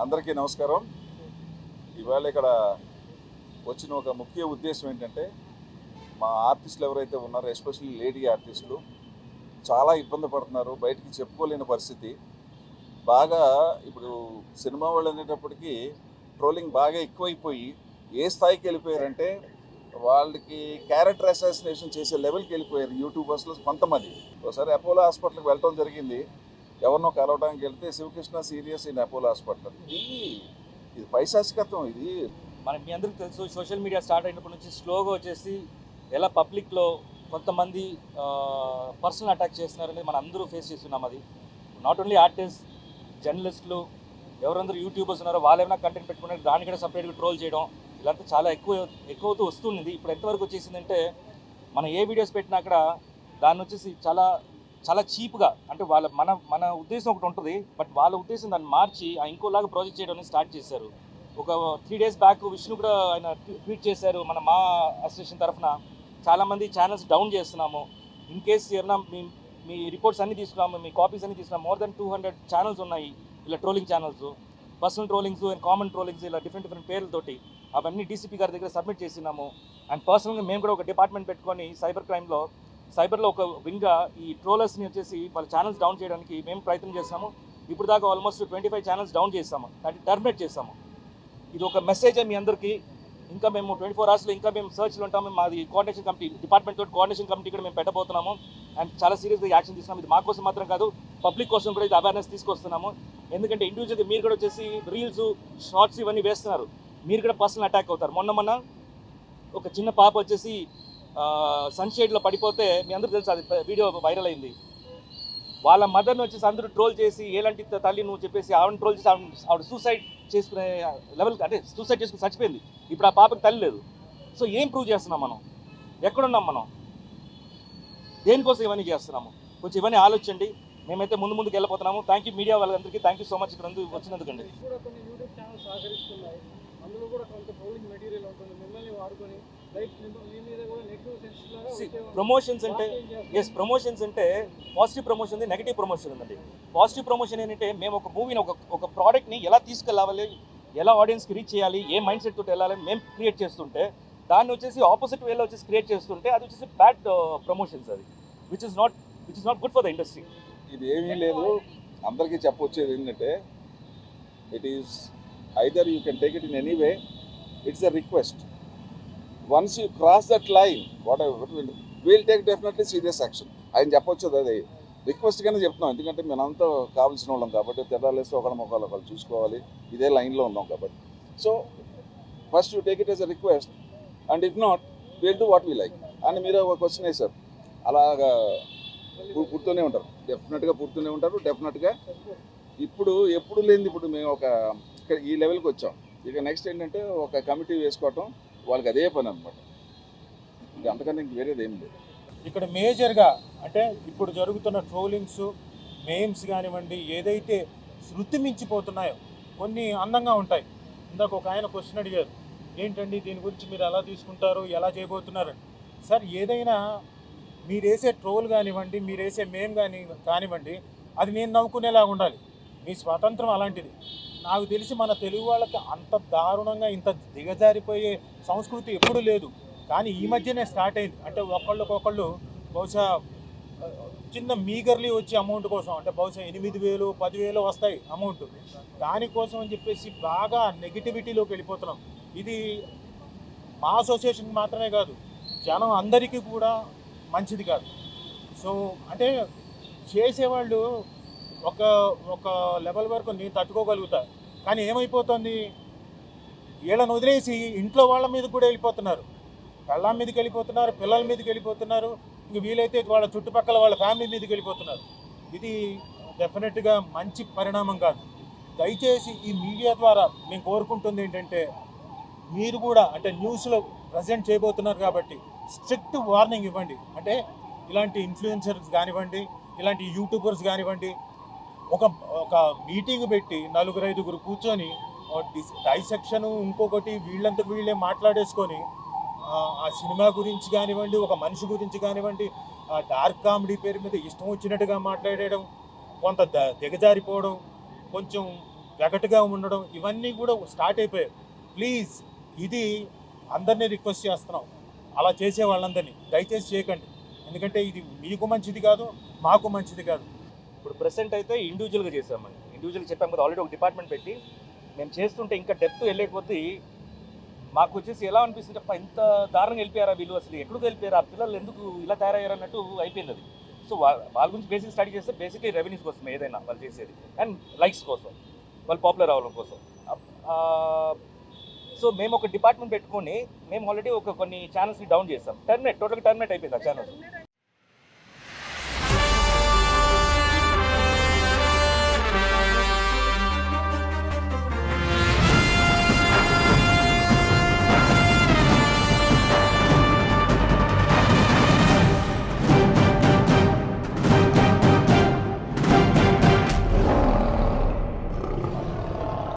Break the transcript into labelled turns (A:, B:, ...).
A: అందరికీ నమస్కారం. ఇవాళ ఇక్కడ వచ్చిన ఒక ముఖ్య ఉద్దేశం ఏంటంటే, మా ఆర్టిస్టులు ఎవరైతే ఉన్నారో, ఎస్పెషల్లీ లేడీ ఆర్టిస్టులు చాలా ఇబ్బంది పడుతున్నారు, బయటికి చెప్పుకోలేని పరిస్థితి. బాగా ఇప్పుడు సినిమా వాళ్ళు అనేటప్పటికీ ట్రోలింగ్ బాగా ఎక్కువైపోయి ఏ స్థాయికి వెళ్ళిపోయారంటే, వాళ్ళకి క్యారెక్టర్ అసాసినేషన్ చేసే లెవెల్కి వెళ్ళిపోయారు యూట్యూబర్స్లో కొంతమంది. ఒకసారి అపోలో హాస్పిటల్కి వెళ్ళడం జరిగింది. ఎవరినో కలవడానికి వెళ్తే Sivakrishna serious in Apollo hospital. ఇది పైశాచికత్వం. ఇది
B: మీ అందరికీ తెలుసు, సోషల్ మీడియా స్టార్ట్ అయినప్పటి నుంచి స్లోగా వచ్చేసి ఎలా పబ్లిక్లో కొంతమంది పర్సనల్ అటాక్ చేస్తున్నారనేది మనం అందరూ ఫేస్ చేస్తున్నాం. అది నాట్ ఓన్లీ ఆర్టిస్ట్, జర్నలిస్టులు, ఎవరందరూ యూట్యూబర్స్ ఉన్నారో వాళ్ళు ఏమైనా కంటెంట్ పెట్టుకున్నారు, దాన్ని కూడా సపరేట్గా ట్రోల్ చేయడం, ఇలాంటి చాలా ఎక్కువవుతూ వస్తుంది. ఇప్పుడు ఎంతవరకు వచ్చేసిందంటే, మనం ఏ వీడియోస్ పెట్టినా అక్కడ దాన్ని వచ్చేసి చాలా చాలా చీప్గా, అంటే మన ఉద్దేశం ఒకటి ఉంటుంది, బట్ వాళ్ళ ఉద్దేశం దాన్ని మార్చి ఇంకోలాగా ప్రాజెక్ట్ చేయడం అనేది స్టార్ట్ చేశారు. ఒక 3 days బ్యాక్ విష్ణు కూడా ఆయన ట్వీట్ చేశారు, మా అసోసియేషన్ తరఫున చాలామంది ఛానల్స్ డౌన్ చేస్తున్నాము, ఇన్ కేస్ ఏమన్నా మీ రిపోర్ట్స్ అన్నీ తీసుకున్నాము, మీ కాపీస్ అన్నీ తీసుకున్నాము. మోర్ దెన్ 200 ఛానల్స్ ఉన్నాయి ఇలా trolling channels, personal trollings and common trollings, ఇలా డిఫరెంట్ పేర్లతోటి అవన్నీ డీసీపీ గారి దగ్గర సబ్మిట్ చేసినాము. అండ్ పర్సనల్గా మేము కూడా ఒక డిపార్ట్మెంట్ పెట్టుకొని సైబర్లో ఒక వింగ్గా ఈ ట్రోలర్స్ని వచ్చేసి వాళ్ళ ఛానల్స్ డౌన్ చేయడానికి మేము ప్రయత్నం చేస్తాము. ఇప్పుడు దాకా ఆల్మోస్ట్ 25 ఛానల్స్ డౌన్ చేస్తాము, అంటే టర్మినేట్ చేస్తాము. ఇది ఒక మెసేజ్ మీ అందరికీ. ఇంకా మేము 24 hours ఇంకా మేము సర్చ్లో ఉంటాము. మాది కోఆర్డినేషన్ కమిటీ, డిపార్ట్మెంట్ తోటి కోఆర్డినేషన్ కమిటీ కూడా మేము పెట్టబోతున్నాము. అండ్ చాలా సీరియస్గా యాక్షన్ తీసుకున్నాము. ఇది మా కోసం మాత్రం కాదు, పబ్లిక్ కోసం కూడా ఇది అవేర్నెస్ తీసుకొస్తున్నాము. ఎందుకంటే ఇండివిజువల్గా మీరు కూడా వచ్చేసి రీల్స్, షార్ట్స్ ఇవన్నీ వేస్తున్నారు, మీరు కూడా పర్సనల్ అటాక్ అవుతారు. మొన్న ఒక చిన్న పాప వచ్చేసి సన్షేడ్లో పడిపోతే మీ అందరూ తెలుసు, అది వీడియో వైరల్ అయింది. వాళ్ళ మదర్ని వచ్చేసి అందరూ ట్రోల్ చేసి, ఎలాంటి తల్లి నువ్వు చెప్పేసి ఆవిడని ట్రోల్ చేసి ఆవిడ సూసైడ్ చేసుకునే లెవెల్, అంటే సూసైడ్ చేసుకుని చచ్చిపోయింది. ఇప్పుడు ఆ పాపకి తల్లి లేదు. సో ఏం ప్రూవ్ చేస్తున్నాం మనం? ఎక్కడున్నాం మనం? దేనికోసం ఇవన్నీ చేస్తున్నాము? కొంచెం ఇవన్నీ ఆలోచించండి. మేమైతే ముందుకు వెళ్ళిపోతున్నాము. థ్యాంక్ యూ మీడియా వాళ్ళందరికీ, థ్యాంక్ యూ సో మచ్ ఇక్కడ వచ్చినందుకండి. ప్రమోషన్స్ అంటే పాజిటివ్ ప్రమోషన్ ఉంది, నెగిటివ్ ప్రమోషన్ ఉందండి. పాజిటివ్ ప్రమోషన్ ఏంటంటే, మేము ఒక మూవీని, ఒక ప్రోడక్ట్ని ఎలా తీసుకెళ్ళాలి, ఎలా ఆడియన్స్కి రీచ్ చేయాలి, ఏ మైండ్ సెట్ తోటి వెళ్ళాలని మేము క్రియేట్ చేస్తుంటే, దాన్ని వచ్చేసి ఆపోజిట్ వేలో వచ్చేసి క్రియేట్ చేస్తుంటే అది వచ్చేసి బ్యాడ్ ప్రమోషన్స్. అది which is not good for the industry.
A: ఇది ఏమీ లేదు. అందరికీ చెప్పొచ్చేది ఏంటంటే, it is either you can take it in any way. It's a request. Once you cross that line, what ever will take definitely serious action. ఆయన చెప్పొచ్చు, అది రిక్వెస్ట్గానే చెప్తున్నాం. ఎందుకంటే మేమంతా కావాల్సిన వాళ్ళం కాబట్టి, తెల్లాలేస్తే ఒకళ్ళ మొక్కలు ఒకళ్ళు చూసుకోవాలి, ఇదే లైన్లో ఉన్నాం కాబట్టి. So first you take it as a request, and if not will do what we like. అని మీరు ఒక క్వశ్చన్ వేశారు, అలాగా పుడుతూనే ఉంటారు, డెఫినెట్గా పుడుతూనే ఉంటారు. డెఫినెట్గా ఎప్పుడు లేనిది ఇప్పుడు మేము ఈ లెవెల్కి వచ్చాం. ఇక నెక్స్ట్ ఏంటంటే, ఒక కమిటీ వేసుకోవటం, వాళ్ళకి అదే పని అనమాట. అంతకన్నా ఇంక వేరేది ఏం లేదు
C: ఇక్కడ మేజర్గా. అంటే ఇప్పుడు జరుగుతున్న ట్రోలింగ్స్, మేమ్స్ కానివ్వండి, ఏదైతే శృతి మించిపోతున్నాయో, కొన్ని అందంగా ఉంటాయి. ఇందాక ఒక ఆయన క్వశ్చన్ అడిగారు, ఏంటండి దీని గురించి మీరు ఎలా తీసుకుంటారు, ఎలా చేయబోతున్నారని. సార్, ఏదైనా మీరు వేసే ట్రోల్ కానివ్వండి, మీరు వేసే మేమ్ కానివ్వండి, అది నేను నవ్వుకునేలాగా ఉండాలి. మీ స్వాతంత్రం అలాంటిది. నాకు తెలిసి మన తెలుగు వాళ్ళకి అంత దారుణంగా ఇంత దిగజారిపోయే సంస్కృతి ఎప్పుడూ లేదు. కానీ ఈ మధ్యనే స్టార్ట్ అయింది. అంటే ఒకళ్ళు బహుశా చిన్న మీగర్లీ వచ్చే అమౌంట్ కోసం, అంటే బహుశా 8,000 10,000 వస్తాయి అమౌంట్, దానికోసం అని చెప్పేసి బాగా నెగిటివిటీలోకి వెళ్ళిపోతున్నాం. ఇది మా అసోసియేషన్కి మాత్రమే కాదు, జనం అందరికీ కూడా మంచిది కాదు. సో అంటే చేసేవాళ్ళు ఒక లెవెల్ వరకు నేను తట్టుకోగలుగుతా, కానీ ఏమైపోతుంది, వీళ్ళని వదిలేసి ఇంట్లో వాళ్ళ మీద కూడా వెళ్ళిపోతున్నారు, పెళ్ళాం మీదకి వెళ్ళిపోతున్నారు, పిల్లల మీదకి వెళ్ళిపోతున్నారు, ఇంక వీలైతే వాళ్ళ చుట్టుపక్కల వాళ్ళ ఫ్యామిలీ మీదకి వెళ్ళిపోతున్నారు. ఇది డెఫినెట్గా మంచి పరిణామం కాదు. దయచేసి ఈ మీడియా ద్వారా మేము కోరుకుంటుంది ఏంటంటే, మీరు కూడా అంటే న్యూస్లో ప్రజెంట్ చేయబోతున్నారు కాబట్టి స్ట్రిక్ట్ వార్నింగ్ ఇవ్వండి. అంటే ఇలాంటి ఇన్ఫ్లుయెన్సర్స్ కానివ్వండి, ఇలాంటి యూట్యూబర్స్ కానివ్వండి, ఒక మీటింగ్ పెట్టి 4-5 కూర్చొని డైసెక్షన్, ఇంకొకటి వీళ్ళంతా వీళ్ళే మాట్లాడేసుకొని ఆ సినిమా గురించి కానివ్వండి, ఒక మనిషి గురించి కానివ్వండి, డార్క్ కామెడీ పేరు మీద ఇష్టం వచ్చినట్టుగా మాట్లాడేయడం, కొంత దిగజారిపోవడం, కొంచెం వెగటుగా ఉండడం, ఇవన్నీ కూడా స్టార్ట్ అయిపోయాయి. ప్లీజ్, ఇది అందరినీ రిక్వెస్ట్ చేస్తున్నాం, అలా చేసే వాళ్ళందరినీ దయచేసి చేయకండి. ఎందుకంటే ఇది మీకు మంచిది కాదు, మాకు మంచిది కాదు.
B: ఇప్పుడు ప్రెసెంట్ అయితే ఇండివిజువల్గా చేసామండి. ఇండివిజువల్గా చెప్పాం కదా, ఆల్రెడీ ఒక డిపార్ట్మెంట్ పెట్టి మేము చేస్తుంటే ఇంకా డెప్త్ వెళ్ళే కొద్దీ మాకు వచ్చేసి ఎలా అనిపిస్తుంది, తప్ప ఇంత దారుణంగా వెళ్ళిపోయారా వీళ్ళు, అసలు ఎక్కడికి వెళ్ళిపోయారు, ఆ పిల్లలు ఎందుకు ఇలా తయారయ్యారు అన్నట్టు అయిపోయింది అది. సో వాళ్ళ గురించి బేసిక్ స్టడీ చేస్తే బేసిక్లీ రెవెన్యూస్ కోసం ఏదైనా వాళ్ళు చేసేది, అండ్ లైక్స్ కోసం, వాళ్ళు పాపులర్ అవ్వడం కోసం. సో మేము ఒక డిపార్ట్మెంట్ పెట్టుకొని మేము ఆల్రెడీ కొన్ని ఛానల్స్ని డౌన్ చేస్తాం. టోటల్గా టర్మినేట్ అయిపోయింది ఆ ఛానల్స్.